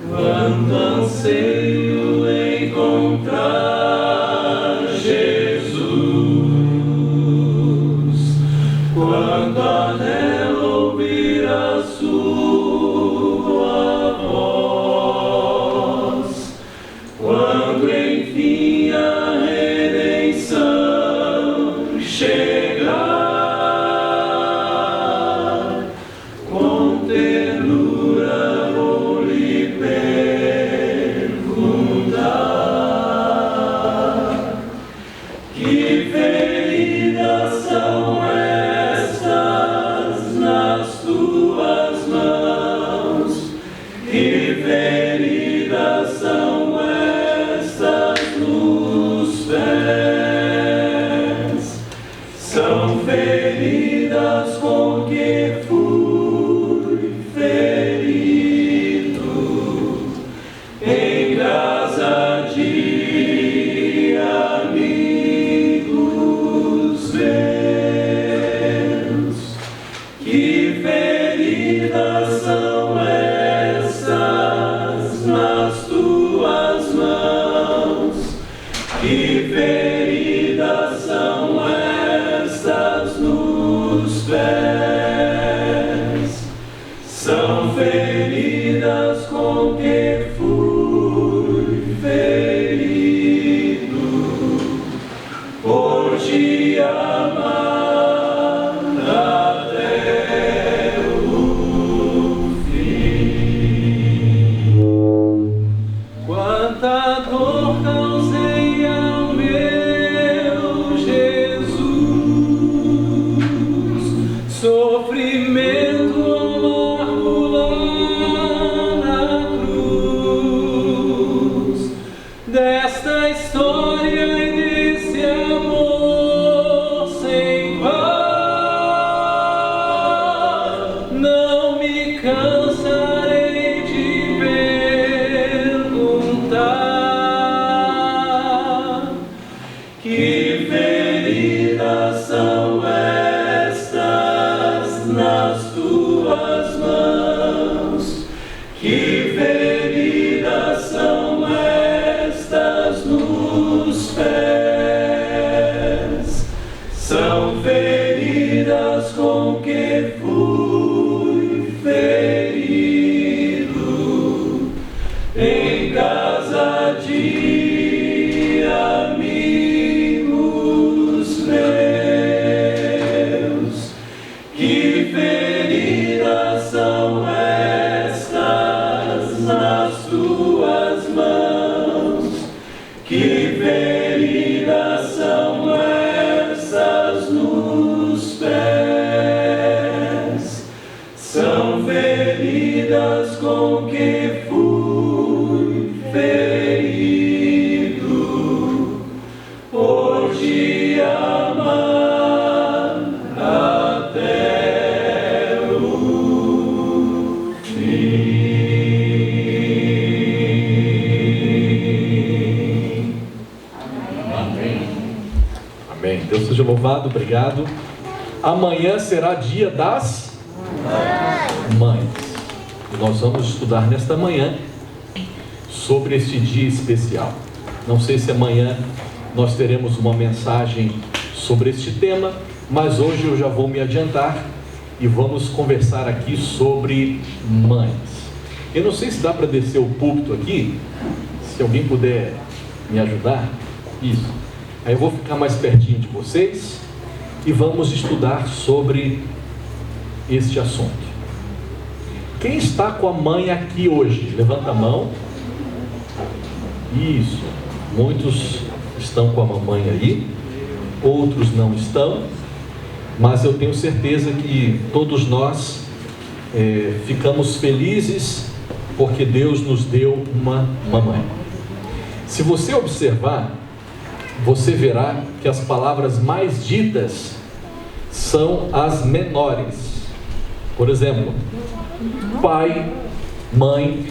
Quanto anseio encontrar Jesus, quanto anelo ouvir a sua voz, quando enfim a redenção chegar, com ternura vou lhe perguntar: que feridas são estas nas tuas mãos? Que feridas são estas nos pés? São feridas com que fui ferido em casa de amigos meus. Que feridas são essas nas tuas mãos? Que feridas são essas nos pés? São feridas com que fui ferido por te amar até o fim. Quanta dor causei ao meu Jesus, sofrimento amargo lá na cruz, desta história e desse amor sem par, não me cansarei de perguntar: que feridas são estas nas tuas mãos? Que feridas são estas nos pés? São feridas com que fui ferido em casa de amigos meus. Que feridas são estas nas tuas mãos? Que feridas são essas nos pés? São feridas com que fui ferido por te amar até o fim. Amém. Amém. Deus seja louvado, obrigado. Amanhã será dia das mães. Nós vamos estudar nesta manhã sobre este dia especial. Não sei se amanhã nós teremos uma mensagem sobre este tema, mas hoje eu já vou me adiantar e vamos conversar aqui sobre mães. Eu não sei se dá para descer o púlpito aqui, se alguém puder me ajudar. Isso. Aí eu vou ficar mais pertinho de vocês e vamos estudar sobre este assunto. Quem está com a mãe aqui hoje? Levanta a mão. Isso. Muitos estão com a mamãe aí, outros não estão, mas eu tenho certeza que todos nós ficamos felizes porque Deus nos deu uma mamãe. Se você observar, você verá que as palavras mais ditas são as menores. Por exemplo, pai, mãe.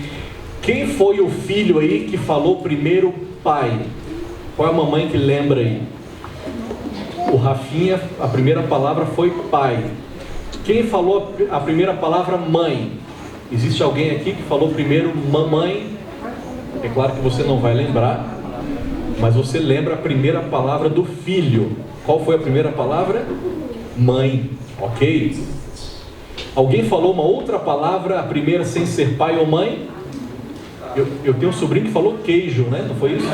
Quem foi o filho aí que falou primeiro pai? Qual é a mamãe que lembra aí? O Rafinha, a primeira palavra foi pai. Quem falou a primeira palavra mãe? Existe alguém aqui que falou primeiro mamãe? É claro que você não vai lembrar, mas você lembra a primeira palavra do filho. Qual foi a primeira palavra? Mãe, ok? Alguém falou uma outra palavra, a primeira sem ser pai ou mãe? Eu tenho um sobrinho que falou queijo, né? Não foi isso?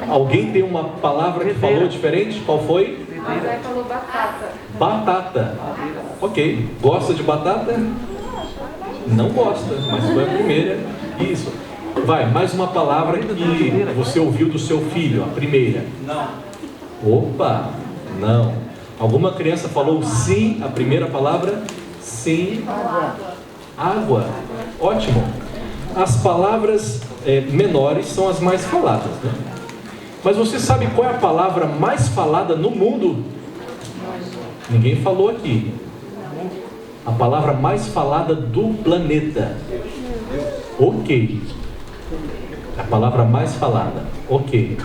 Alguém tem uma palavra que falou diferente? Qual foi? A Zé falou batata. Batata. Ok. Gosta de batata? Não gosta, mas foi a primeira. Isso. Vai, mais uma palavra que você ouviu do seu filho, a primeira. Não. Opa, não. Alguma criança falou sim, a primeira palavra? Sim. Água. Ótimo. As palavras menores são as mais faladas, né? Mas você sabe qual é a palavra mais falada no mundo? Ninguém falou aqui. A palavra mais falada do planeta. Ok. A palavra mais falada. Ok.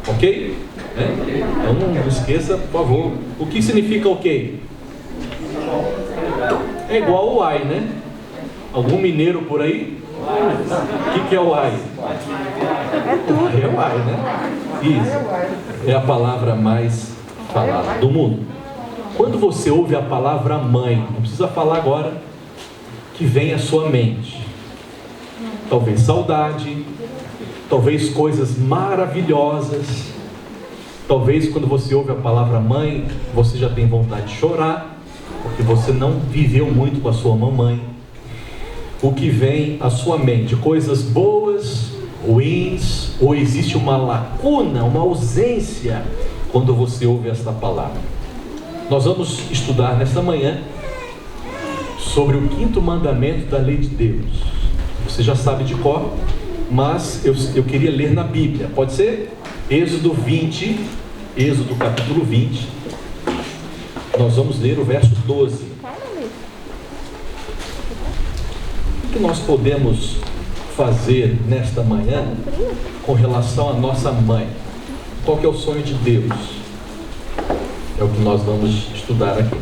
Ok? Então não esqueça, por favor. O que significa ok? É igual o ai, né? Algum mineiro por aí? O que é o ai? É o ai, né? Isso. É a palavra mais falada do mundo. Quando você ouve a palavra mãe, não precisa falar agora, que vem à sua mente. Talvez saudade, talvez coisas maravilhosas. Talvez quando você ouve a palavra mãe, você já tem vontade de chorar, porque você não viveu muito com a sua mamãe. O que vem à sua mente, coisas boas, ruins, ou existe uma lacuna, uma ausência, quando você ouve esta palavra. Nós vamos estudar nesta manhã sobre o 5º mandamento da lei de Deus. Você já sabe de cor, mas eu queria ler na Bíblia, pode ser? Êxodo 20, Êxodo capítulo 20, nós vamos ler o verso 12. O que nós podemos fazer nesta manhã com relação à nossa mãe? Qual que é o sonho de Deus? É o que nós vamos estudar aqui.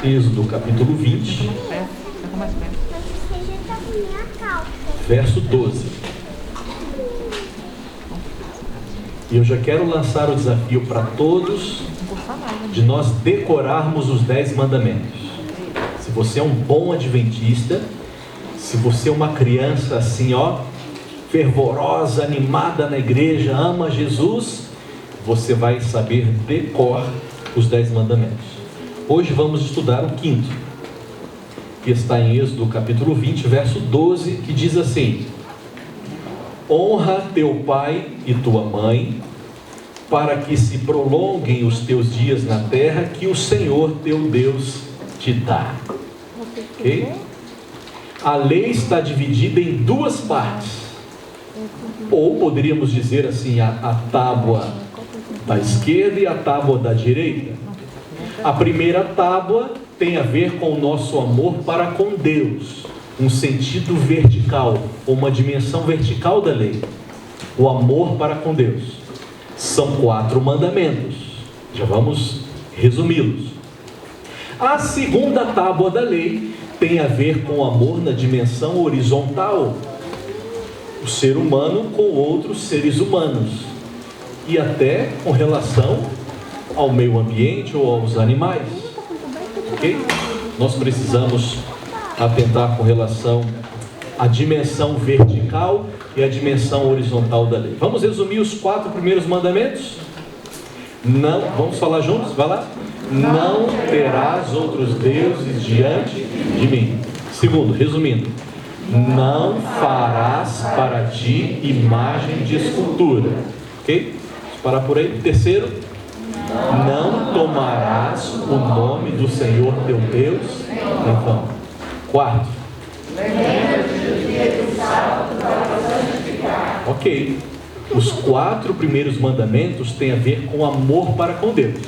Êxodo capítulo 20, verso 12. E eu já quero lançar o desafio para todos de nós decorarmos os 10 mandamentos. Se você é um bom adventista, se você é uma criança assim, fervorosa, animada na igreja, ama Jesus, você vai saber decor os 10 mandamentos. Hoje vamos estudar o 5º, que está em Êxodo capítulo 20, verso 12, que diz assim: honra teu pai e tua mãe, para que se prolonguem os teus dias na terra que o Senhor teu Deus te dá. Ok? A lei está dividida em 2 partes. Ou poderíamos dizer assim, a tábua da esquerda e a tábua da direita. A primeira tábua tem a ver com o nosso amor para com Deus, um sentido vertical, uma dimensão vertical da lei, o amor para com Deus. São 4 mandamentos, já vamos resumi-los. A segunda tábua da lei tem a ver com o amor na dimensão horizontal, o ser humano com outros seres humanos, e até com relação ao meio ambiente ou aos animais. Ok? Nós precisamos atentar com relação à dimensão vertical e à dimensão horizontal da lei. Vamos resumir os 4 primeiros mandamentos? Não, vamos falar juntos? Vai lá. Não terás outros deuses diante de mim. Segundo, resumindo, não farás para ti imagem de escultura. Ok? Vamos parar por aí. Terceiro, não tomarás o nome do Senhor teu Deus em vão. Quarto, ok, os 4 primeiros mandamentos têm a ver com amor para com Deus.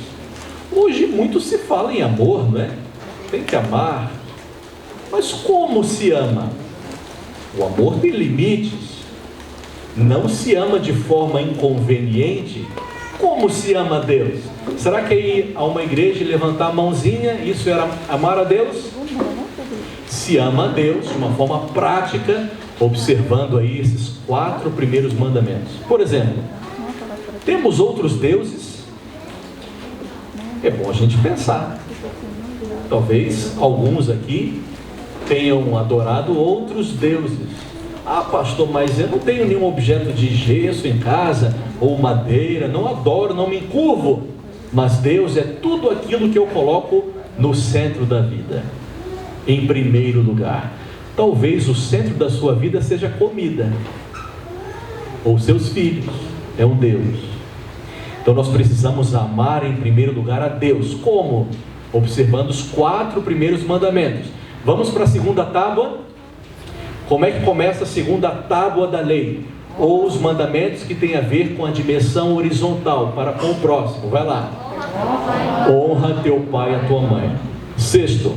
Hoje muito se fala em amor, não é? Tem que amar. Mas como se ama? O amor tem limites. Não se ama de forma inconveniente Como se ama a Deus? Será que ir a uma igreja e levantar a mãozinha, isso era amar a Deus? Se ama a Deus de uma forma prática, observando aí esses 4 primeiros mandamentos. Por exemplo, temos outros deuses? É bom a gente pensar. Talvez alguns aqui tenham adorado outros deuses. Ah, pastor, mas eu não tenho nenhum objeto de gesso em casa, ou madeira, não adoro, não me encurvo. Mas Deus é tudo aquilo que eu coloco no centro da vida, em primeiro lugar. Talvez o centro da sua vida seja comida, ou seus filhos, é um Deus. Então nós precisamos amar em primeiro lugar a Deus. Como? Observando os 4 primeiros mandamentos. Vamos para a segunda tábua. Como é que começa a segunda tábua da lei? Ou os mandamentos que têm a ver com a dimensão horizontal para com o próximo. Vai lá. Honra teu pai e a tua mãe. Sexto.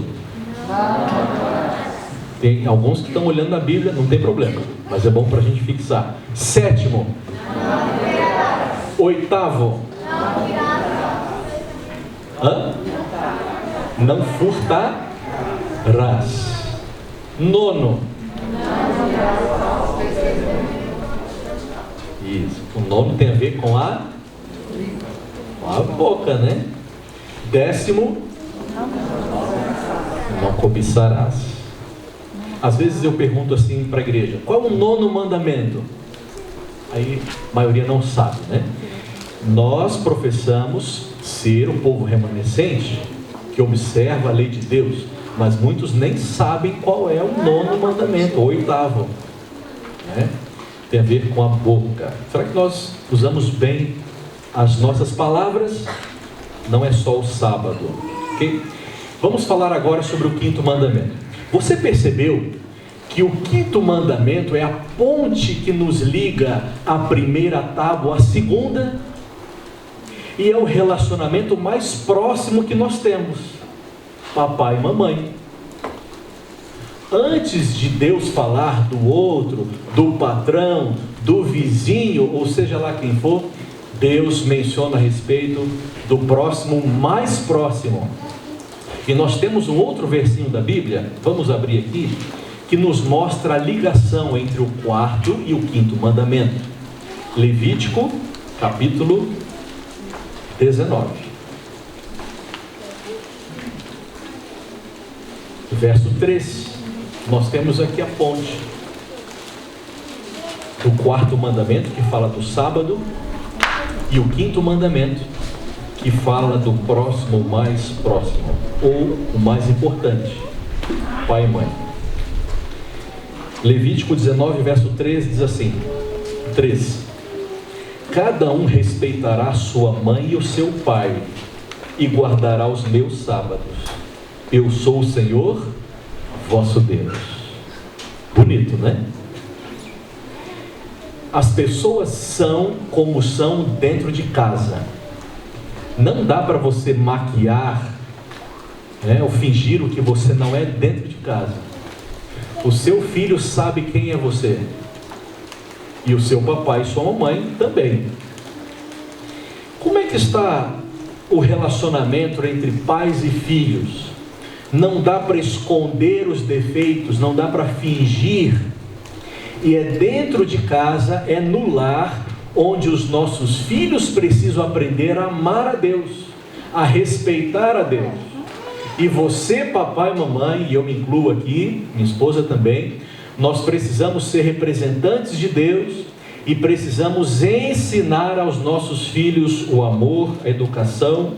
Tem alguns que estão olhando na Bíblia, não tem problema, mas é bom para a gente fixar. Sétimo. Oitavo. Não furtarás. Nono. Isso. O nome tem a ver com a boca, né? 10º. Não cobiçarás. Às vezes eu pergunto assim para a igreja: qual é o 9º mandamento? Aí a maioria não sabe, né? Nós professamos ser o povo remanescente que observa a lei de Deus, mas muitos nem sabem qual é o 9º mandamento, o 8º, né? Tem a ver com a boca. Será que nós usamos bem as nossas palavras? Não é só o sábado, ok? Vamos falar agora sobre o 5º mandamento. Você percebeu que o 5º mandamento é a ponte que nos liga à primeira tábua, à segunda, e é o relacionamento mais próximo que nós temos, papai e mamãe. Antes de Deus falar do outro, do patrão, do vizinho, ou seja lá quem for, Deus menciona a respeito do próximo mais próximo. E nós temos um outro versinho da Bíblia, vamos abrir aqui, que nos mostra a ligação entre o 4º e o 5º mandamento. Levítico, capítulo 19. Verso 3. Nós temos aqui a ponte do 4º mandamento, que fala do sábado, e o 5º mandamento, que fala do próximo mais próximo, ou o mais importante, pai e mãe. Levítico 19, verso 3 diz assim: 3. Cada um respeitará sua mãe e o seu pai, e guardará os meus sábados. Eu sou o Senhor, vosso Deus. Bonito, né? As pessoas são como são dentro de casa. Não dá para você maquiar, né, ou fingir o que você não é dentro de casa. O seu filho sabe quem é você, e o seu papai e sua mamãe também. Como é que está o relacionamento entre pais e filhos? Não dá para esconder os defeitos, não dá para fingir. E é dentro de casa, é no lar, onde os nossos filhos precisam aprender a amar a Deus, a respeitar a Deus. E você, papai e mamãe, e eu me incluo aqui, minha esposa também, nós precisamos ser representantes de Deus e precisamos ensinar aos nossos filhos o amor, a educação,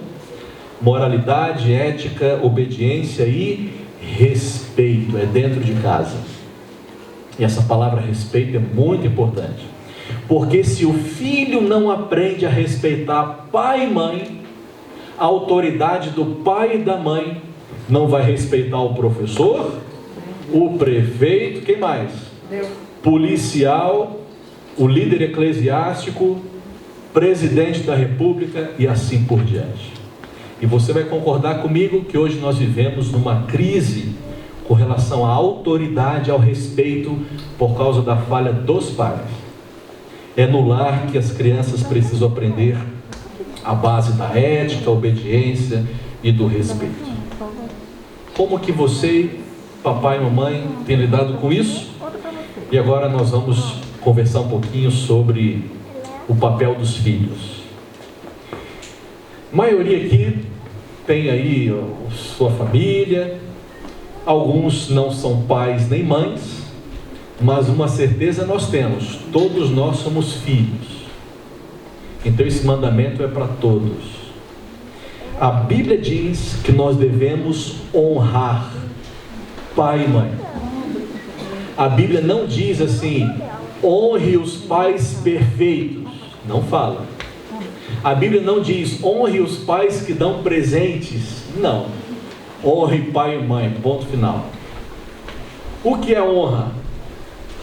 moralidade, ética, obediência e respeito. É dentro de casa. E essa palavra respeito é muito importante, porque se o filho não aprende a respeitar pai e mãe, a autoridade do pai e da mãe, não vai respeitar o professor, o prefeito, quem mais? Deus. Policial, o líder eclesiástico, presidente da república e assim por diante. E você vai concordar comigo que hoje nós vivemos numa crise com relação à autoridade, ao respeito, por causa da falha dos pais. É no lar que as crianças precisam aprender a base da ética, obediência e do respeito. Como que você, papai e mamãe, tem lidado com isso? E agora nós vamos conversar um pouquinho sobre o papel dos filhos. A maioria aqui tem aí sua família, alguns não são pais nem mães, mas uma certeza nós temos: todos nós somos filhos. Então esse mandamento é para todos. A Bíblia diz que nós devemos honrar pai e mãe. A Bíblia não diz assim: honre os pais perfeitos. Não fala. A Bíblia não diz: honre os pais que dão presentes. Não. Honre pai e mãe, ponto final. O que é honra?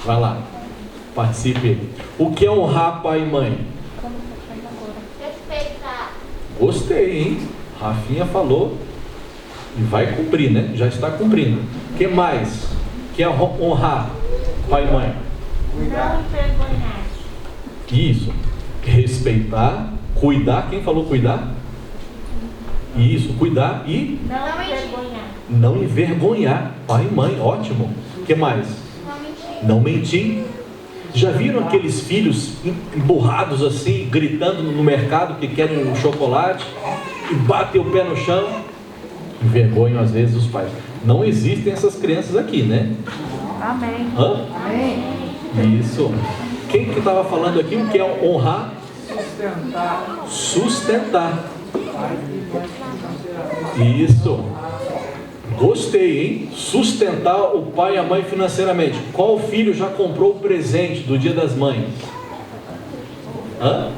Vai lá, participe. O que é honrar pai e mãe? Respeitar. Gostei, hein? Rafinha falou e vai cumprir, né? Já está cumprindo. O que mais? O que é honrar pai e mãe? Não envergonhar. Isso. Respeitar, cuidar. Quem falou cuidar? Isso, cuidar e Não envergonhar. não envergonhar pai e mãe. Ótimo. O que mais? Não mentir. Não mentir. Já viram aqueles filhos emburrados assim, gritando no mercado que querem um chocolate e batem o pé no chão? Envergonham às vezes os pais. Não existem essas crianças aqui, né? Amém. Hã? Amém. Isso. Quem que estava falando aqui? O que é honrar? Sustentar. Sustentar. Isso. Gostei, hein? Sustentar o pai e a mãe financeiramente. Qual filho já comprou o presente do Dia das Mães? Hã?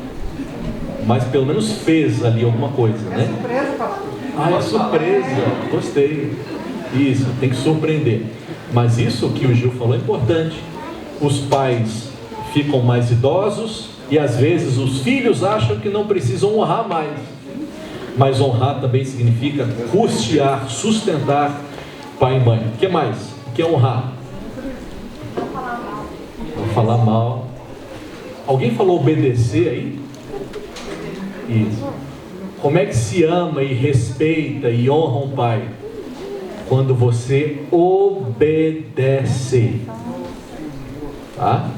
Mas pelo menos fez ali alguma coisa, né? Surpresa, pastor. Ah, é surpresa. Gostei. Isso, tem que surpreender. Mas isso que o Gil falou é importante. Os pais ficam mais idosos e às vezes os filhos acham que não precisam honrar mais. Mas honrar também significa custear, sustentar pai e mãe. O que mais? O que é honrar? Não falar mal. Alguém falou obedecer aí? Isso. Como é que se ama e respeita e honra um pai? Quando você obedece. Tá?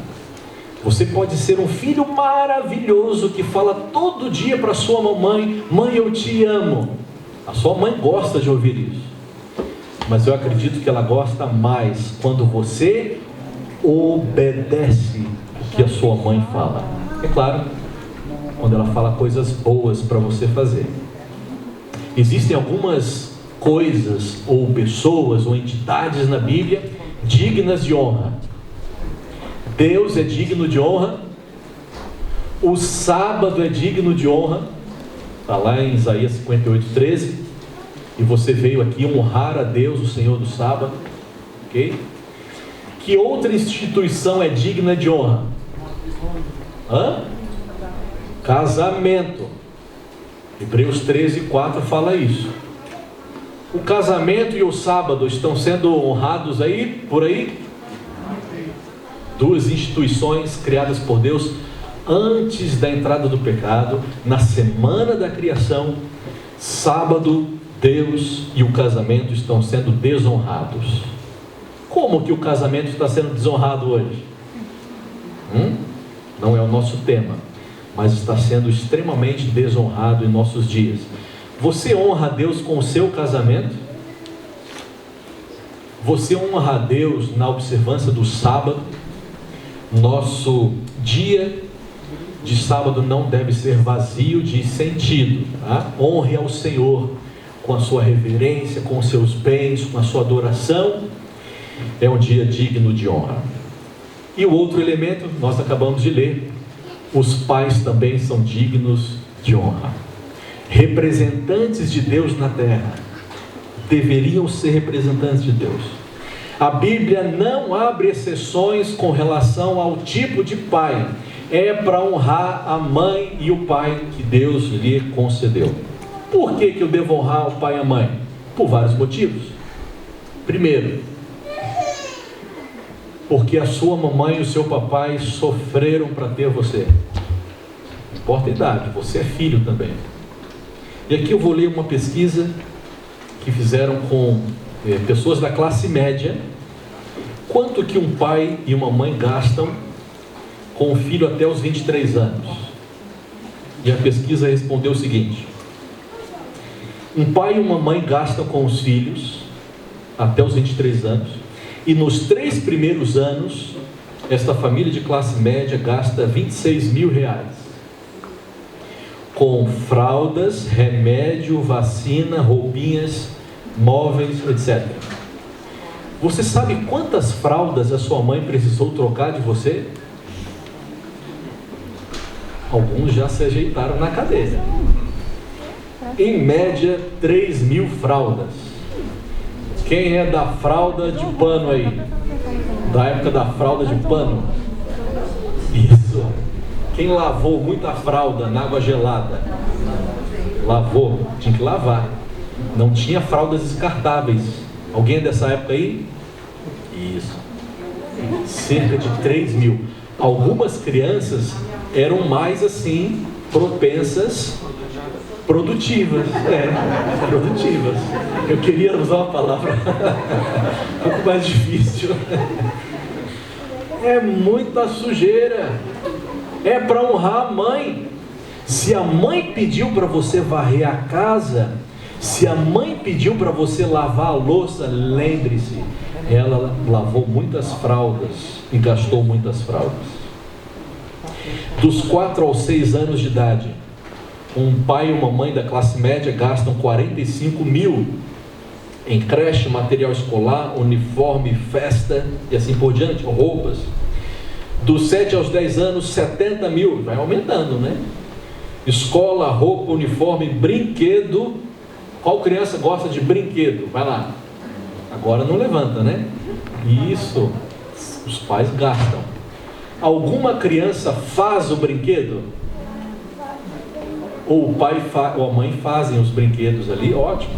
Você pode ser um filho maravilhoso que fala todo dia para sua mamãe: mãe, eu te amo. A sua mãe gosta de ouvir isso. Mas eu acredito que ela gosta mais quando você obedece o que a sua mãe fala. É claro, quando ela fala coisas boas para você fazer. Existem algumas coisas, ou pessoas, ou entidades na Bíblia dignas de honra. Deus é digno de honra. O sábado é digno de honra. Está lá em Isaías 58:13. E você veio aqui honrar a Deus, o Senhor do sábado. Ok? Que outra instituição é digna de honra? Hã? Casamento. Hebreus 13:4 fala isso. O casamento e o sábado estão sendo honrados aí, por aí? Duas instituições criadas por Deus antes da entrada do pecado, na semana da criação. Sábado, Deus e o casamento estão sendo desonrados. Como que o casamento está sendo desonrado hoje? Não é o nosso tema, mas está sendo extremamente desonrado em nossos dias. Você honra a Deus com o seu casamento? Você honra a Deus na observância do sábado? Nosso dia de sábado não deve ser vazio de sentido, tá? Honre ao Senhor com a sua reverência, com os seus bens, com a sua adoração. É um dia digno de honra. E o outro elemento, nós acabamos de ler: os pais também são dignos de honra. Representantes de Deus na terra, deveriam ser representantes de Deus. A Bíblia não abre exceções com relação ao tipo de pai. É para honrar a mãe e o pai que Deus lhe concedeu. Por que eu devo honrar o pai e a mãe? Por vários motivos. Primeiro, porque a sua mamãe e o seu papai sofreram para ter você. Não importa a idade, você é filho também. E aqui eu vou ler uma pesquisa que fizeram com pessoas da classe média. Quanto que um pai e uma mãe gastam com o filho até os 23 anos? E a pesquisa respondeu o seguinte: um pai e uma mãe gastam com os filhos até os 23 anos, e nos 3 primeiros anos, esta família de classe média gasta R$26 mil, com fraldas, remédio, vacina, roupinhas, móveis, etc. Você sabe quantas fraldas a sua mãe precisou trocar de você? Alguns já se ajeitaram na cadeira. Em média, 3 mil fraldas. Quem é da fralda de pano aí? Da época da fralda de pano? Isso. Quem lavou muita fralda na água gelada? Lavou, tinha que lavar. Não tinha fraldas descartáveis. Alguém é dessa época aí? Isso. Cerca de 3 mil. Algumas crianças eram mais assim, propensas, produtivas. Produtivas. Eu queria usar uma palavra um pouco mais difícil. É muita sujeira. É para honrar a mãe. Se a mãe pediu para você varrer a casa, se a mãe pediu para você lavar a louça, lembre-se, ela lavou muitas fraldas e gastou muitas fraldas. Dos 4 aos 6 anos de idade, um pai e uma mãe da classe média gastam 45 mil em creche, material escolar, uniforme, festa e assim por diante, roupas. Dos 7 aos 10 anos, 70 mil, vai aumentando, né? Escola, roupa, uniforme, brinquedo. Qual criança gosta de brinquedo? Vai lá. Agora não levanta, né? Isso, os pais gastam. Alguma criança faz o brinquedo? Ou o pai ou a mãe fazem os brinquedos ali, ótimo.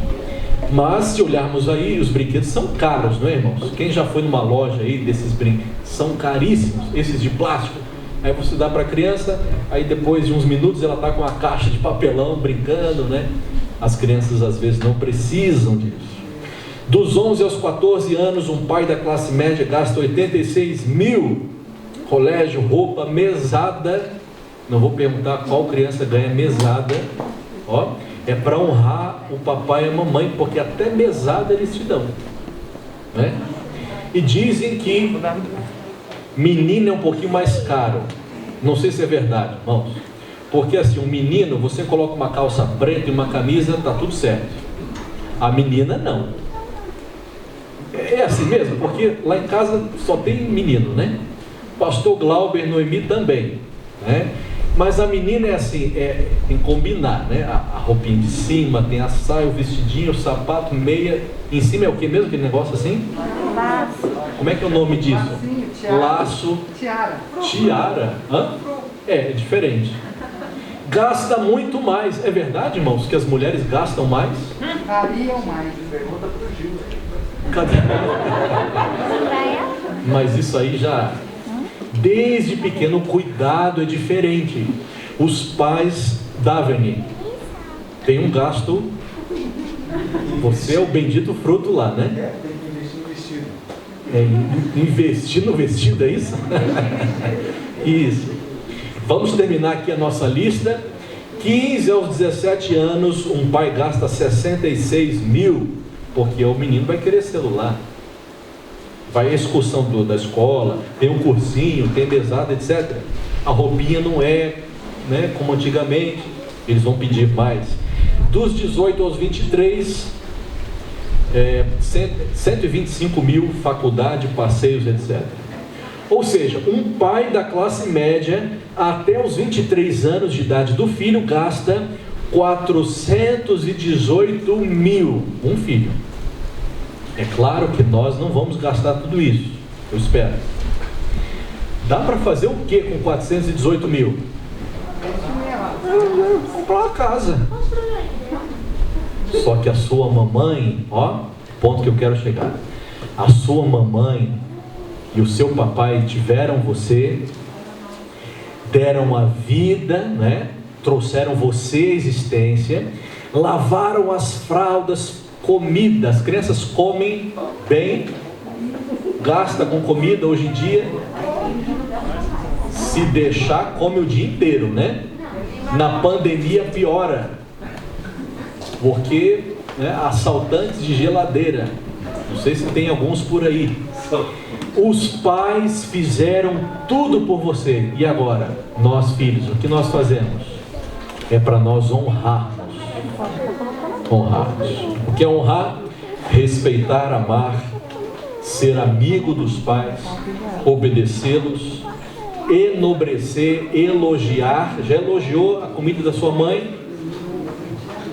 Mas se olharmos aí, os brinquedos são caros, não é, irmãos? Quem já foi numa loja aí desses brinquedos? São caríssimos, esses de plástico. Aí você dá para a criança, aí depois de uns minutos ela está com a caixa de papelão brincando, né? As crianças às vezes não precisam disso. Dos 11 aos 14 anos, um pai da classe média gasta 86 mil. Colégio, roupa, mesada. Não vou perguntar qual criança ganha mesada. Ó, é para honrar o papai e a mamãe, porque até mesada eles te dão, né? E dizem que menino é um pouquinho mais caro. Não sei se é verdade, irmãos. Porque assim, um menino, você coloca uma calça preta e uma camisa, tá tudo certo. A menina não. É assim mesmo, porque lá em casa só tem menino, né? Pastor Glauber, Noemi também, né? Mas a menina é assim, tem que combinar, né? A roupinha de cima, tem a saia, o vestidinho, o sapato, meia. Em cima é o que mesmo, aquele negócio assim? Laço. Como é que é o nome disso? Lacinho, tiara. Laço. Tiara. Tiara? Hã? É diferente. Gasta muito mais. É verdade, irmãos, que as mulheres gastam mais? Variam mais. Pergunta pro Gil. Cadê? Mas isso aí já... Desde pequeno, o cuidado é diferente. Os pais, Davene, tem um gasto. Você é o bendito fruto lá, né? Tem que investir no vestido. Investir no vestido, é isso? Isso. Vamos terminar aqui a nossa lista. 15 aos 17 anos, um pai gasta 66 mil, porque o menino vai querer celular. Vai à excursão da escola, tem um cursinho, tem mesada, etc. A roupinha não é, né, como antigamente, eles vão pedir mais. Dos 18 aos 23, 125 mil, faculdade, passeios, etc. Ou seja, um pai da classe média, até os 23 anos de idade do filho, gasta 418 mil, um filho. É claro que nós não vamos gastar tudo isso, eu espero. Dá para fazer o que com 418 mil? Comprar uma casa. Só que a sua mamãe, ó, ponto que eu quero chegar. A sua mamãe e o seu papai tiveram você, deram a vida, né? Trouxeram você à existência, lavaram as fraldas, comida. As crianças comem bem, gasta com comida hoje em dia. Se deixar, come o dia inteiro, né? Na pandemia piora, porque assaltantes de geladeira, não sei se tem alguns por aí. Os pais fizeram tudo por você, e agora, nós filhos, o que nós fazemos? É para nós honrarmos. O que é honrar? Respeitar, amar, ser amigo dos pais, obedecê-los, enobrecer, elogiar. Já elogiou a comida da sua mãe?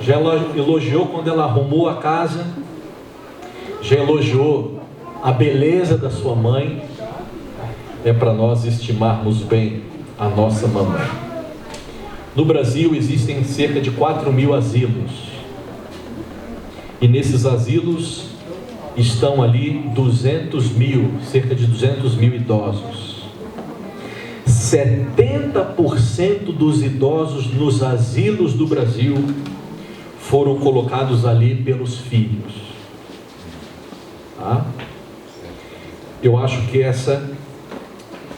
Já elogiou quando ela arrumou a casa? Já elogiou a beleza da sua mãe? É para nós estimarmos bem a nossa mamãe. No Brasil existem cerca de 4.000 asilos, e nesses asilos estão ali 200.000, cerca de 200.000 idosos. 70% dos idosos nos asilos do Brasil foram colocados ali pelos filhos. Tá? Eu acho que essa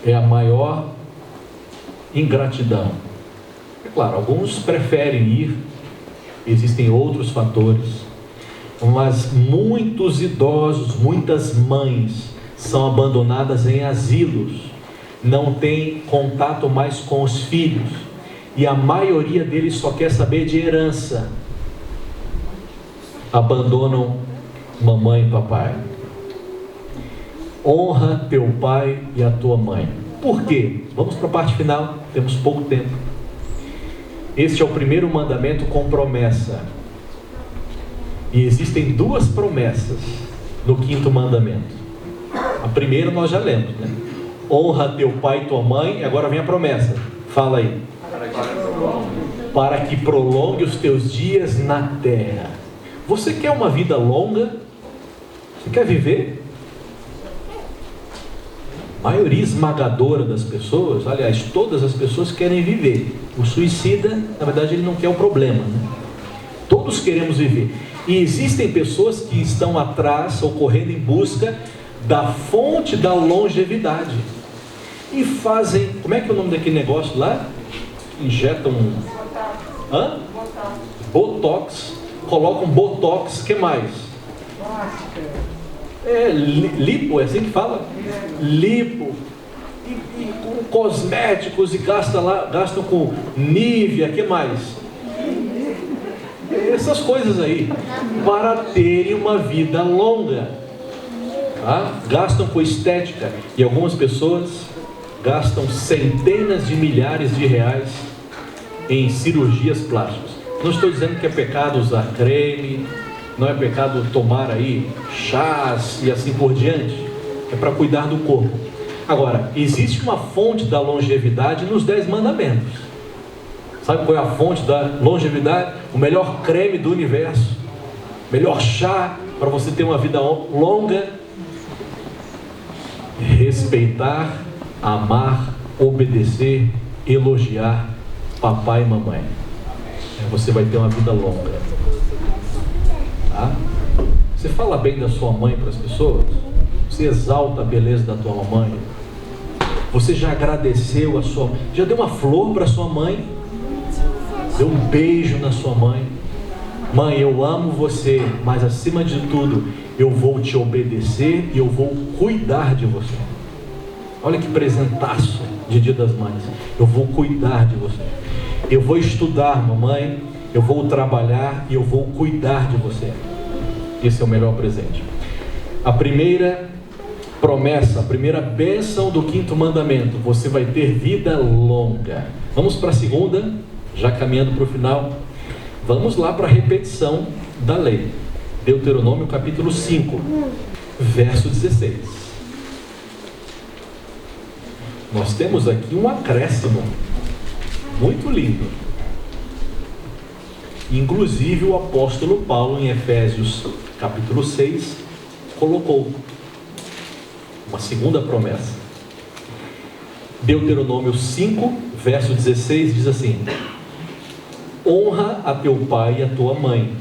é a maior ingratidão. É claro, alguns preferem ir, existem outros fatores, mas muitos idosos, muitas mães são abandonadas em asilos, não têm contato mais com os filhos, e a maioria deles só quer saber de herança. Abandonam mamãe e papai. Honra teu pai e a tua mãe. Por quê? Vamos para a parte final, temos pouco tempo. Este é o primeiro mandamento com promessa. E existem duas promessas no quinto mandamento. A primeira nós já lemos, né? Honra teu pai e tua mãe. E agora vem a promessa. Fala aí. Para que prolongue os teus dias na terra. Você quer uma vida longa? Você quer viver? A maioria esmagadora das pessoas, aliás, todas as pessoas querem viver. O suicida, na verdade, ele não quer o problema, né? Todos queremos viver. E existem pessoas que estão atrás ou correndo em busca da fonte da longevidade. E fazem, como é que é o nome daquele negócio lá? Injetam Botox, colocam Botox, que mais? Lipo, é assim que fala? Lipo. E com cosméticos, e gastam com Nivea, que mais? Essas coisas aí, para terem uma vida longa. Tá? Gastam com estética, e algumas pessoas gastam centenas de milhares de reais em cirurgias plásticas. Não estou dizendo que é pecado usar creme, não é pecado tomar aí chás e assim por diante. É para cuidar do corpo. Agora, existe uma fonte da longevidade nos 10 mandamentos. Sabe qual é a fonte da longevidade? O melhor creme do universo, melhor chá para você ter uma vida longa. Respeitar, amar, obedecer, elogiar papai e mamãe. Você vai ter uma vida longa. Tá? Você fala bem da sua mãe para as pessoas? Você exalta a beleza da tua mamãe? Você já agradeceu a sua mãe? Já deu uma flor para sua mãe? Deu um beijo na sua mãe? Mãe, eu amo você, mas acima de tudo, eu vou te obedecer e eu vou cuidar de você. Olha que presentaço de Dia das Mães. Eu vou cuidar de você. Eu vou estudar, mamãe. Eu vou trabalhar e eu vou cuidar de você. Esse é o melhor presente. A primeira promessa, a primeira bênção do quinto mandamento: você vai ter vida longa. Vamos para a segunda, já caminhando para o final. Vamos lá para a repetição da lei. Deuteronômio capítulo 5, verso 16. Nós temos aqui um acréscimo muito lindo. Inclusive o apóstolo Paulo, em Efésios capítulo 6, colocou uma segunda promessa. Deuteronômio 5, verso 16 diz assim: honra a teu pai e a tua mãe,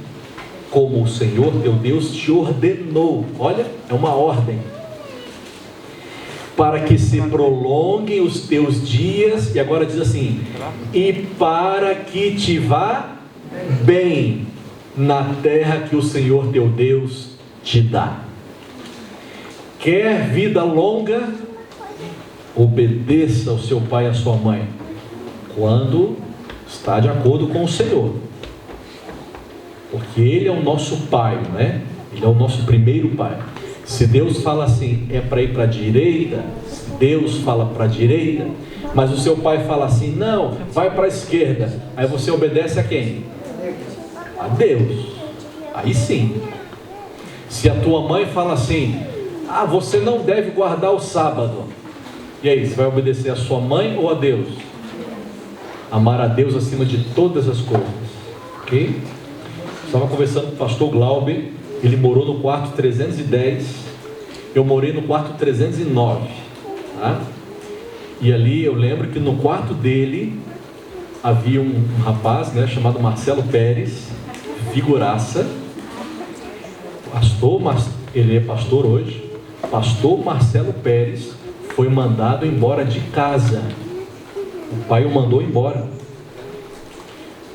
como o Senhor teu Deus te ordenou. Olha, é uma ordem. Para que se prolonguem os teus dias, e agora diz assim, e para que te vá bem na terra que o Senhor teu Deus te dá. Quer vida longa? Obedeça ao seu pai e à sua mãe, quando está de acordo com o Senhor, porque Ele é o nosso pai, não é? Ele é o nosso primeiro pai. Se Deus fala assim, é para ir para a direita, se Deus fala para a direita, mas o seu pai fala assim, não, vai para a esquerda, aí você obedece a quem? A Deus. Aí sim. Se a tua mãe fala assim, você não deve guardar o sábado, e aí, você vai obedecer a sua mãe ou a Deus? Amar a Deus acima de todas as coisas, ok? Estava conversando com o pastor Glauber, ele morou no quarto 310, eu morei no quarto 309, tá? E ali eu lembro que no quarto dele havia um rapaz, né, chamado Marcelo Pérez, figuraça, pastor, ele é pastor hoje, pastor Marcelo Pérez, foi mandado embora de casa. O pai o mandou embora,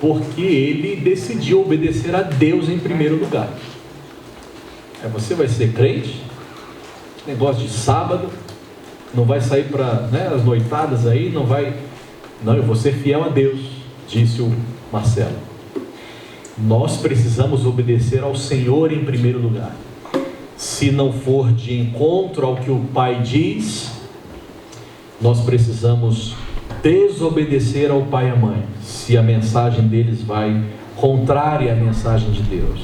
porque ele decidiu obedecer a Deus em primeiro lugar. Você vai ser crente, negócio de sábado, não vai sair para as noitadas aí, não, eu vou ser fiel a Deus, disse o Marcelo. Nós precisamos obedecer ao Senhor em primeiro lugar. Se não for de encontro ao que o pai diz, nós precisamos desobedecer ao pai e à mãe, se a mensagem deles vai contrária à mensagem de Deus.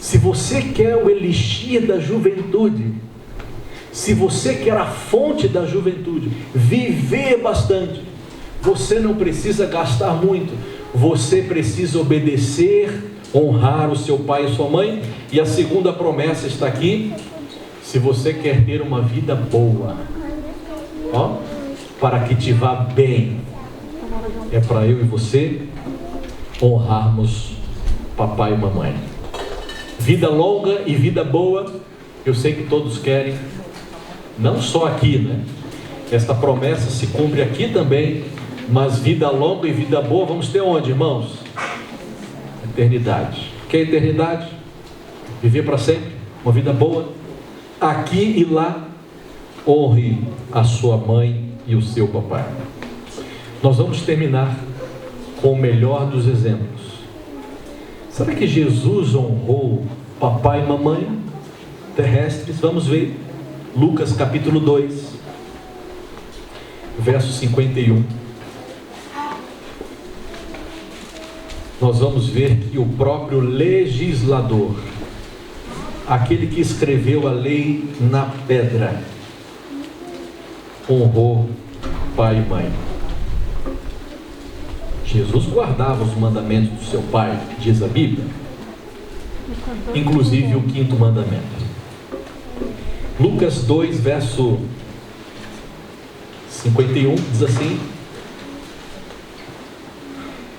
Se você quer o elixir da juventude, se você quer a fonte da juventude, viver bastante, você não precisa gastar muito, você precisa obedecer, honrar o seu pai e sua mãe. E a segunda promessa está aqui: se você quer ter uma vida boa, para que te vá bem, é para eu e você honrarmos papai e mamãe. Vida longa e vida boa, eu sei que todos querem, não só aqui, né? Esta promessa se cumpre aqui também, mas vida longa e vida boa vamos ter onde, irmãos? Eternidade. Que é eternidade? Viver para sempre, uma vida boa, aqui e lá. Honre a sua mãe e o seu papai. Nós vamos terminar com o melhor dos exemplos. Será que Jesus honrou papai e mamãe terrestres? Vamos ver Lucas capítulo 2, verso 51. Nós vamos ver que o próprio legislador, aquele que escreveu a lei na pedra, honrou pai e mãe. Jesus guardava os mandamentos do seu pai, diz a Bíblia, inclusive o 5º mandamento. Lucas 2, verso 51, diz assim: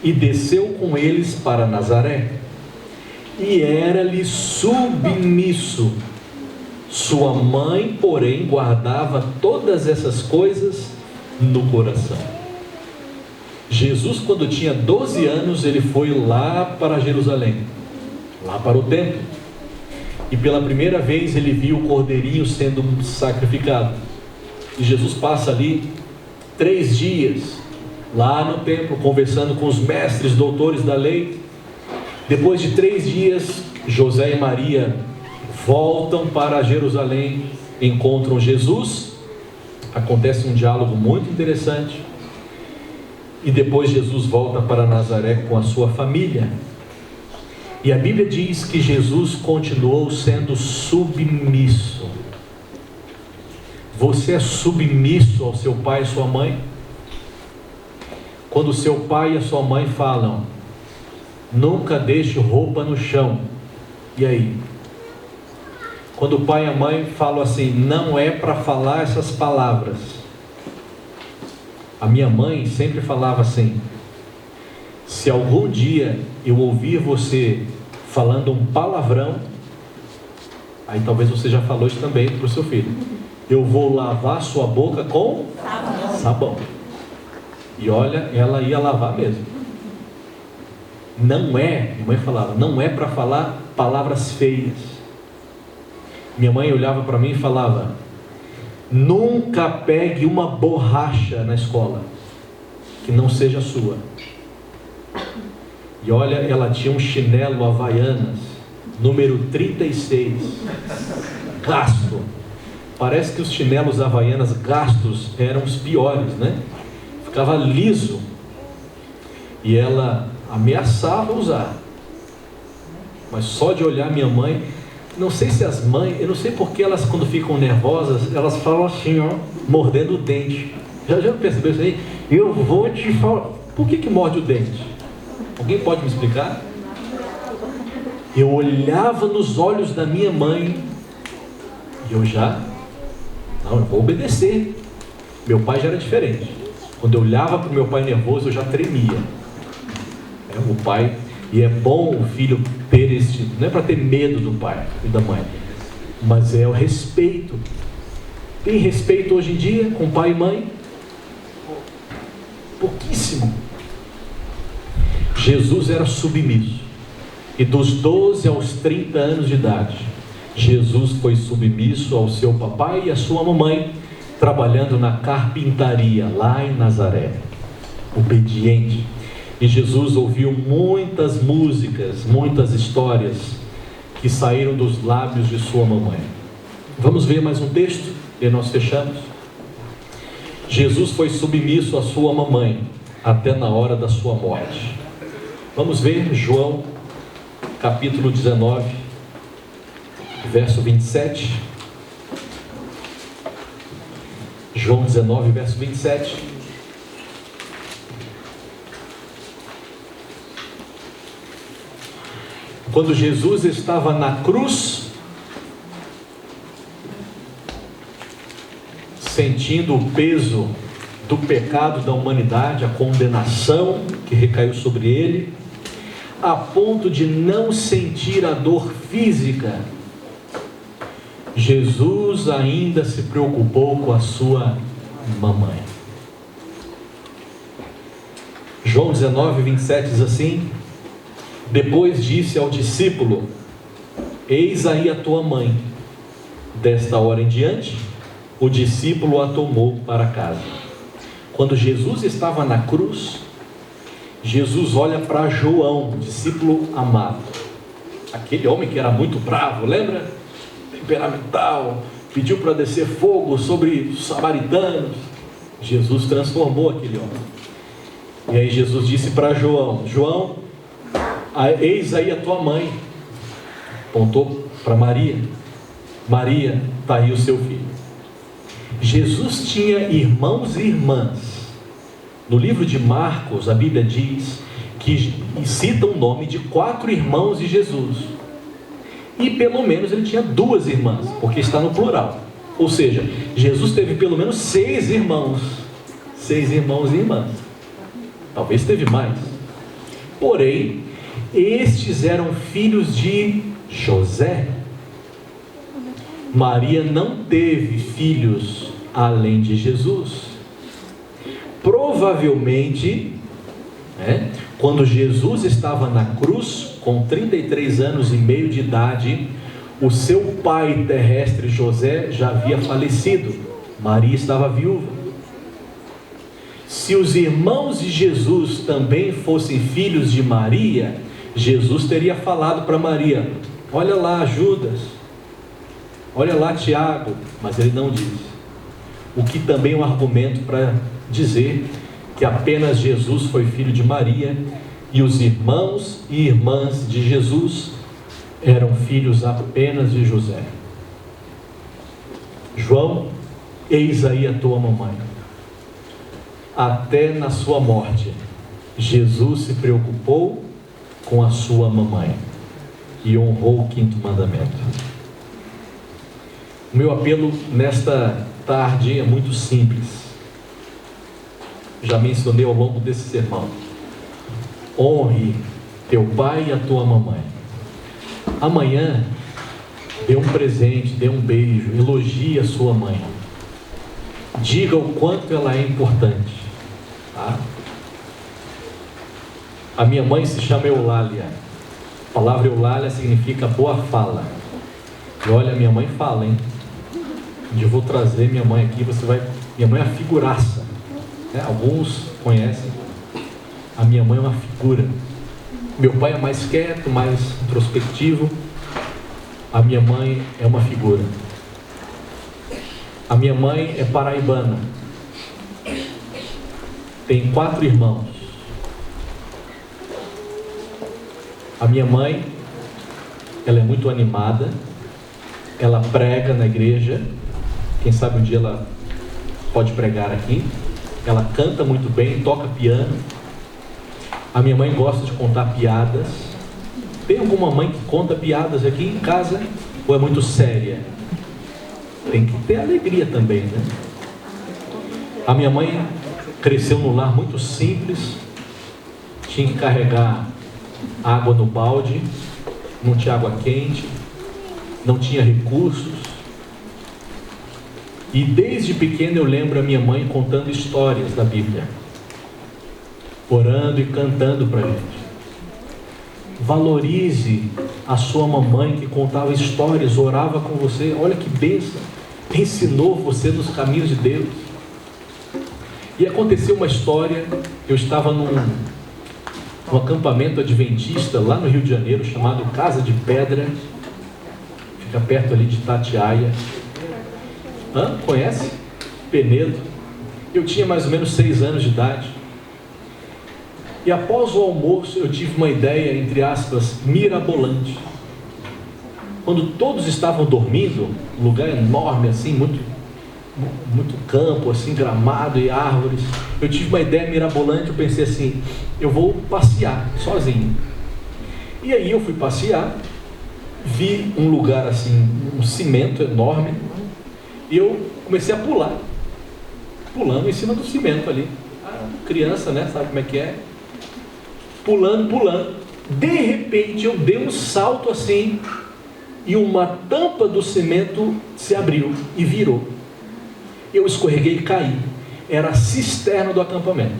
e desceu com eles para Nazaré, e era-lhe submisso. Sua mãe, porém, guardava todas essas coisas no coração. Jesus, quando tinha 12 anos, ele foi lá para Jerusalém, lá para o templo, e pela primeira vez ele viu o cordeirinho sendo sacrificado. E Jesus passa ali 3 dias lá no templo, conversando com os mestres, doutores da lei. Depois de 3 dias, José e Maria voltam para Jerusalém, encontram Jesus, acontece um diálogo muito interessante, e depois Jesus volta para Nazaré com a sua família. E a Bíblia diz que Jesus continuou sendo submisso. Você é submisso ao seu pai e sua mãe? Quando o seu pai e a sua mãe falam, nunca deixe roupa no chão, e aí? Quando o pai e a mãe falam assim, não é para falar essas palavras. A minha mãe sempre falava assim: se algum dia eu ouvir você falando um palavrão, aí talvez você já falou isso também para o seu filho, eu vou lavar sua boca com sabão. E olha, ela ia lavar mesmo. Não é, minha mãe falava, não é para falar palavras feias. Minha mãe olhava para mim e falava: nunca pegue uma borracha na escola que não seja sua. E olha, ela tinha um chinelo Havaianas, número 36, gasto. Parece que os chinelos Havaianas gastos eram os piores, né? Ficava liso. E ela ameaçava usar. Mas só de olhar minha mãe, não sei se as mães, eu não sei porque elas, quando ficam nervosas, elas falam assim, ó, mordendo o dente. Já percebeu isso aí? Eu vou te falar. Por que morde o dente? Alguém pode me explicar? Eu olhava nos olhos da minha mãe e eu vou obedecer. Meu pai já era diferente. Quando eu olhava para o meu pai nervoso, eu já tremia. O pai, e é bom o filho ter esse, não é para ter medo do pai e da mãe, mas é o respeito. Tem respeito hoje em dia com pai e mãe? Pouquíssimo. Jesus era submisso, e dos 12 aos 30 anos de idade, Jesus foi submisso ao seu papai e à sua mamãe, trabalhando na carpintaria lá em Nazaré, obediente. E Jesus ouviu muitas músicas, muitas histórias que saíram dos lábios de sua mamãe. Vamos ver mais um texto e nós fechamos. Jesus foi submisso à sua mamãe até na hora da sua morte. Vamos ver João capítulo 19, verso 27. João 19, verso 27. Quando Jesus estava na cruz, sentindo o peso do pecado da humanidade, a condenação que recaiu sobre ele, a ponto de não sentir a dor física, Jesus ainda se preocupou com a sua mamãe. João 19, 27 diz assim: depois disse ao discípulo: eis aí a tua mãe. Desta hora em diante, o discípulo a tomou para casa. Quando Jesus estava na cruz, Jesus olha para João, discípulo amado, aquele homem que era muito bravo, lembra? Temperamental, pediu para descer fogo sobre os samaritanos. Jesus transformou aquele homem. E aí Jesus disse para João: João, eis aí a tua mãe. Apontou para Maria. Maria, está aí o seu filho. Jesus tinha irmãos e irmãs. No livro de Marcos, a Bíblia diz que cita o nome de 4 irmãos de Jesus. E pelo menos ele tinha 2 irmãs, porque está no plural. Ou seja, Jesus teve pelo menos 6 irmãos. 6 irmãos e irmãs. Talvez teve mais. Porém, estes eram filhos de José. Maria não teve filhos além de Jesus. Provavelmente, quando Jesus estava na cruz, com 33 anos e meio de idade, o seu pai terrestre José já havia falecido. Maria estava viúva. Se os irmãos de Jesus também fossem filhos de Maria, Jesus teria falado para Maria: olha lá Judas, olha lá Tiago, mas ele não disse. O que também é um argumento para dizer que apenas Jesus foi filho de Maria e os irmãos e irmãs de Jesus eram filhos apenas de José. João, eis aí a tua mamãe. Até na sua morte, Jesus se preocupou com a sua mamãe e honrou o 5º mandamento. O meu apelo nesta tarde é muito simples. Já mencionei ao longo desse sermão. honre teu pai e a tua mamãe. Amanhã, dê um presente, dê um beijo, elogie a sua mãe. Diga o quanto ela é importante. Tá? A minha mãe se chama Eulália. A palavra Eulália significa boa fala. E olha, minha mãe fala, hein? Eu vou trazer minha mãe aqui, você vai... Minha mãe é uma figuraça. Né? Alguns conhecem. A minha mãe é uma figura. Meu pai é mais quieto, mais introspectivo. A minha mãe é uma figura. A minha mãe é paraibana. Tem 4 irmãos. A minha mãe, ela é muito animada. Ela prega na igreja. Quem sabe um dia ela pode pregar aqui. Ela canta muito bem, toca piano. A minha mãe gosta de contar piadas. Tem alguma mãe que conta piadas aqui em casa? Ou é muito séria? Tem que ter alegria também, né? A minha mãe cresceu num lar muito simples. Tinha que carregar água no balde. Não tinha água quente. Não tinha recursos. E desde pequeno eu lembro a minha mãe contando histórias da Bíblia. Orando e cantando para a gente. Valorize a sua mamãe que contava histórias, orava com você. Olha que bênção. Ensinou você nos caminhos de Deus. E aconteceu uma história. Eu estava num acampamento adventista lá no Rio de Janeiro, chamado Casa de Pedra. Fica perto ali de Itatiaia. Conhece? Penedo. Eu tinha mais ou menos 6 anos de idade. E após o almoço eu tive uma ideia, entre aspas, mirabolante. Quando todos estavam dormindo, um lugar enorme assim, muito campo, assim, gramado e árvores, eu tive uma ideia mirabolante. Eu pensei assim, eu vou passear sozinho. E aí eu fui passear, vi um lugar assim, um cimento enorme, e eu comecei a pular, pulando em cima do cimento ali. Criança, né, sabe como é que é? Pulando. De repente eu dei um salto assim, e uma tampa do cimento se abriu e virou. Eu escorreguei e caí. Era a cisterna do acampamento.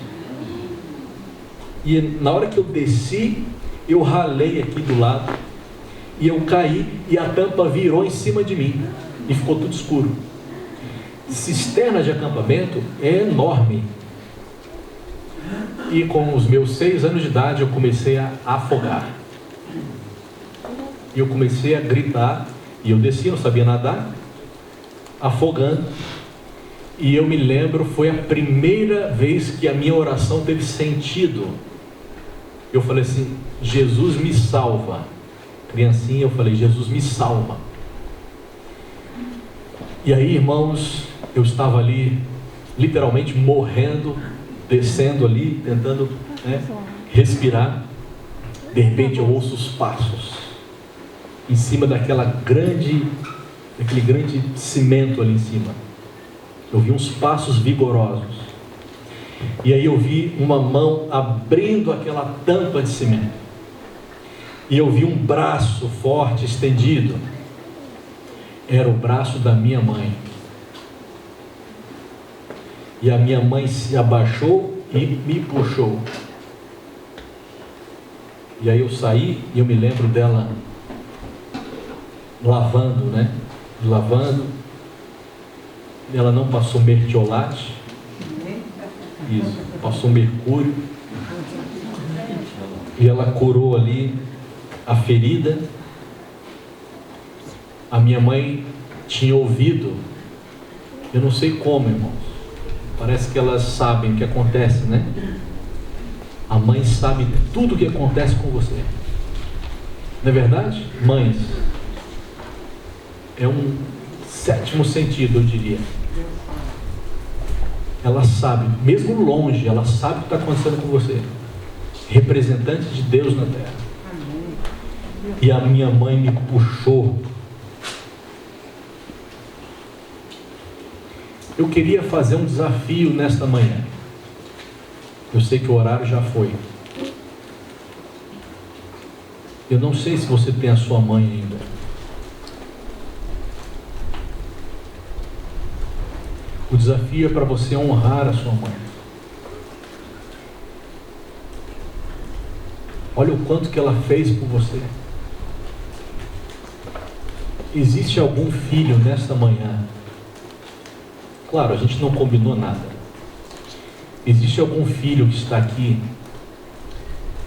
E na hora que eu desci, eu ralei aqui do lado, e eu caí, e a tampa virou em cima de mim, e ficou tudo escuro. Cisterna de acampamento é enorme. E com os meus 6 anos de idade eu comecei a afogar. E eu comecei a gritar. E eu desci, não sabia nadar, afogando. E eu me lembro, foi a primeira vez que a minha oração teve sentido. Eu falei assim, Jesus me salva. Criancinha, eu falei, Jesus me salva. E aí, irmãos, eu estava ali literalmente morrendo, descendo ali, tentando, né, respirar. De repente eu ouço os passos em cima daquele grande cimento ali em cima. Eu vi uns passos vigorosos. E aí eu vi uma mão abrindo aquela tampa de cimento. E eu vi um braço forte estendido. Era o braço da minha mãe. E a minha mãe se abaixou e me puxou. E aí eu saí e eu me lembro dela lavando, né? Lavando. Ela não passou mertiolate. Isso, passou mercúrio. E ela curou ali a ferida. A minha mãe tinha ouvido, eu não sei como, irmãos. Parece que elas sabem o que acontece, né? A mãe sabe tudo o que acontece com você. Não é verdade? Mães. É um 7º sentido, eu diria. Ela sabe, mesmo longe, ela sabe o que está acontecendo com você. Representante de Deus na terra. E a minha mãe me puxou. Eu queria fazer um desafio nesta manhã. Eu sei que o horário já foi. Eu não sei se você tem a sua mãe ainda. O desafio é para você honrar a sua mãe. Olha o quanto que ela fez por você. Existe algum filho nesta manhã? Claro, a gente não combinou nada. Existe algum filho que está aqui?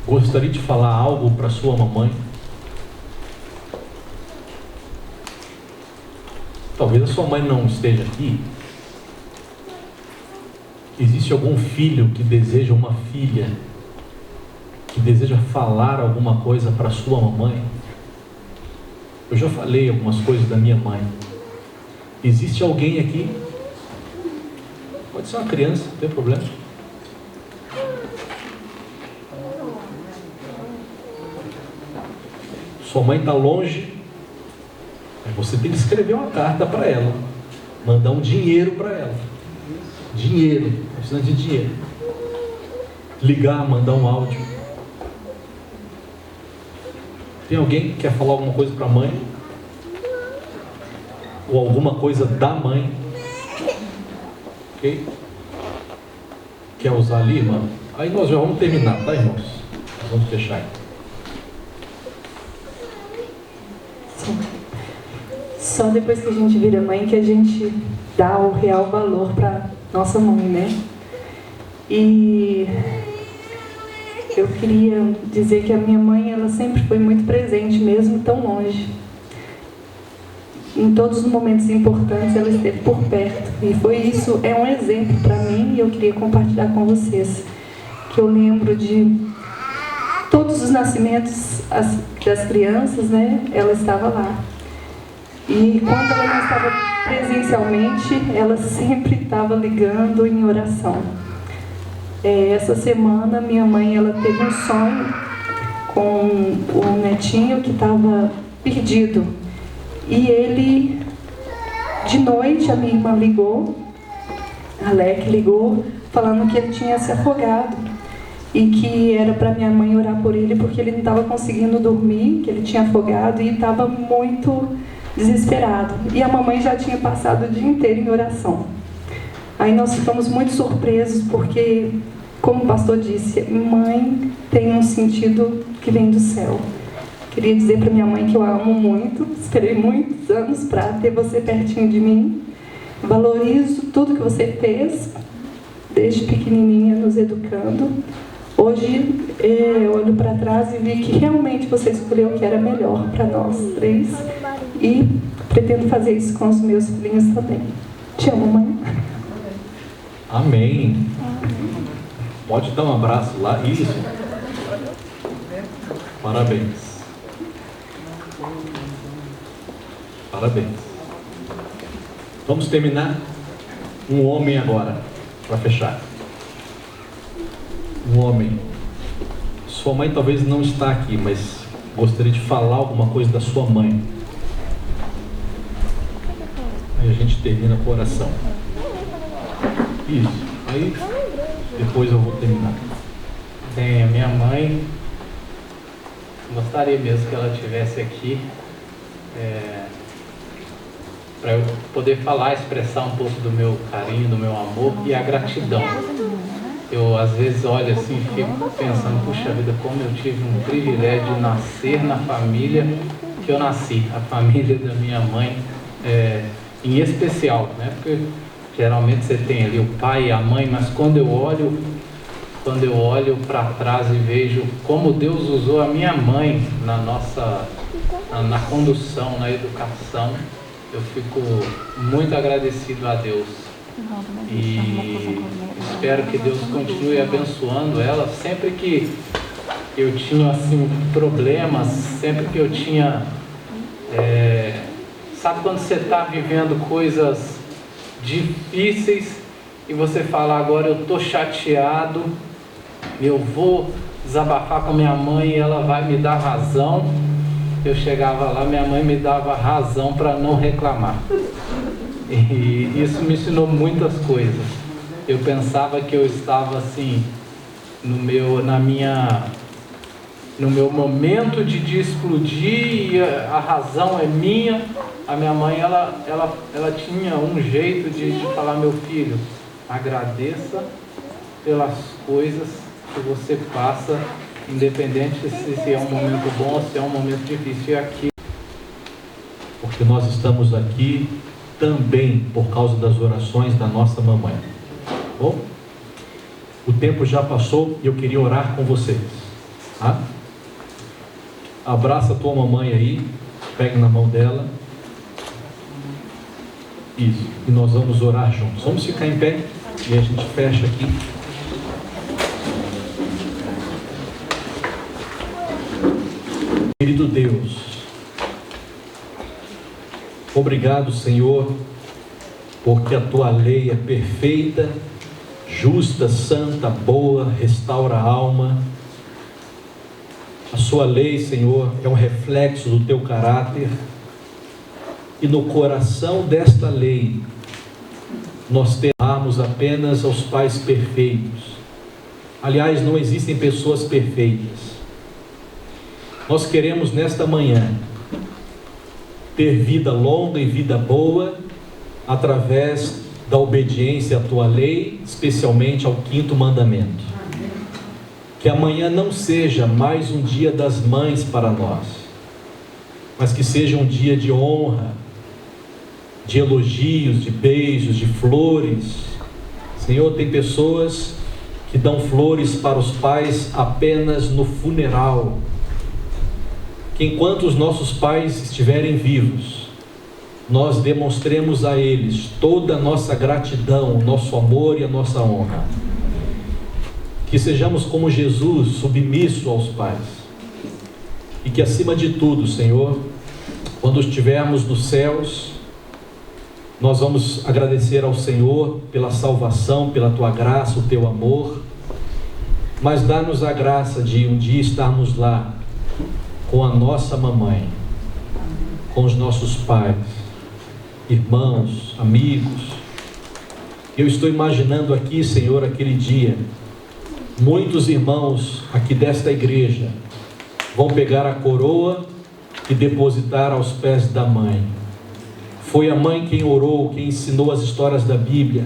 Gostaria de falar algo para sua mamãe? Talvez a sua mãe não esteja aqui. Existe algum filho que deseja uma filha, que deseja falar alguma coisa para sua mamãe? Eu já falei algumas coisas da minha mãe. Existe alguém aqui? Pode ser uma criança, não tem problema. Sua mãe está longe, você tem que escrever uma carta para ela, mandar um dinheiro para ela. Dinheiro, precisa de dinheiro. Ligar, mandar um áudio. Tem alguém que quer falar alguma coisa para a mãe? Ou alguma coisa da mãe? Ok? Quer usar ali, irmão? Aí nós já vamos terminar, tá, irmãos? Nós vamos fechar. Só depois que a gente vira mãe que a gente dá o real valor para nossa mãe, né? E eu queria dizer que a minha mãe, ela sempre foi muito presente, mesmo tão longe. Em todos os momentos importantes, ela esteve por perto. E foi isso, é um exemplo para mim, e eu queria compartilhar com vocês. Que eu lembro de todos os nascimentos das crianças, né? Ela estava lá. E quando ela não estava presencialmente, ela sempre estava ligando em oração. Essa semana, minha mãe, ela teve um sonho com o netinho que estava perdido. E ele, de noite, a minha irmã ligou, a Alec ligou, falando que ele tinha se afogado. E que era para minha mãe orar por ele, porque ele não estava conseguindo dormir, que ele tinha afogado e estava muito desesperado. E a mamãe já tinha passado o dia inteiro em oração. Aí nós ficamos muito surpresos, porque, como o pastor disse, mãe tem um sentido que vem do céu. Queria dizer para minha mãe que eu a amo muito, esperei muitos anos para ter você pertinho de mim. Valorizo tudo que você fez, desde pequenininha, nos educando. Hoje eu olho para trás e vi que realmente você escolheu o que era melhor para nós três. E pretendo fazer isso com os meus filhinhos também. Te amo, mãe. Amém. Pode dar um abraço lá. Isso. Parabéns. Parabéns. Vamos terminar. Um homem agora, para fechar. Um homem. Sua mãe talvez não está aqui, mas gostaria de falar alguma coisa da sua mãe. Aí a gente termina com oração. Isso. Aí depois eu vou terminar. Bem, a minha mãe, gostaria mesmo que ela estivesse aqui, para eu poder falar, expressar um pouco do meu carinho, do meu amor e a gratidão. Eu às vezes olho assim e fico pensando, puxa vida, como eu tive um privilégio de nascer na família que eu nasci, a família da minha mãe, em especial, né? Porque geralmente você tem ali o pai e a mãe, mas quando eu olho para trás e vejo como Deus usou a minha mãe na condução, na educação, eu fico muito agradecido a Deus. E espero que Deus continue abençoando ela. Sempre que eu tinha assim problemas, sempre que eu tinha, sabe quando você está vivendo coisas difíceis e você fala, agora eu estou chateado, eu vou desabafar com minha mãe e ela vai me dar razão. Eu chegava lá, minha mãe me dava razão para não reclamar. E isso me ensinou muitas coisas. Eu pensava que eu estava assim, no meu momento de explodir, e a razão é minha, a minha mãe, ela tinha um jeito de falar: meu filho, agradeça pelas coisas que você passa, independente se é um momento bom ou se é um momento difícil. E aqui, porque nós estamos aqui também por causa das orações da nossa mamãe. Bom, o tempo já passou e eu queria orar com vocês, tá? Abraça a tua mamãe aí, pega na mão dela. Isso, e nós vamos orar juntos. Vamos ficar em pé e a gente fecha aqui. Querido Deus, obrigado, Senhor, porque a tua lei é perfeita, justa, santa, boa, restaura a alma. A sua lei, Senhor, é um reflexo do teu caráter. E no coração desta lei, nós temos apenas aos pais perfeitos. Aliás, não existem pessoas perfeitas. Nós queremos nesta manhã ter vida longa e vida boa através da obediência à tua lei, especialmente ao 5º mandamento. Que amanhã não seja mais um dia das mães para nós, mas que seja um dia de honra, de elogios, de beijos, de flores. Senhor, tem pessoas que dão flores para os pais apenas no funeral. Que enquanto os nossos pais estiverem vivos, nós demonstremos a eles toda a nossa gratidão, o nosso amor e a nossa honra. Que sejamos como Jesus, submisso aos pais. E que acima de tudo, Senhor, quando estivermos nos céus, nós vamos agradecer ao Senhor pela salvação, pela tua graça, o teu amor, mas dá-nos a graça de um dia estarmos lá com a nossa mamãe, com os nossos pais, irmãos, amigos. Eu estou imaginando aqui, Senhor, aquele dia, muitos irmãos aqui desta igreja vão pegar a coroa e depositar aos pés da mãe. Foi a mãe quem orou, quem ensinou as histórias da Bíblia.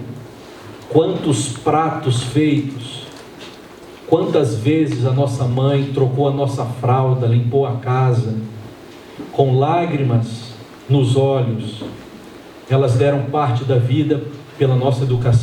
Quantos pratos feitos, quantas vezes a nossa mãe trocou a nossa fralda, limpou a casa, com lágrimas nos olhos, elas deram parte da vida pela nossa educação.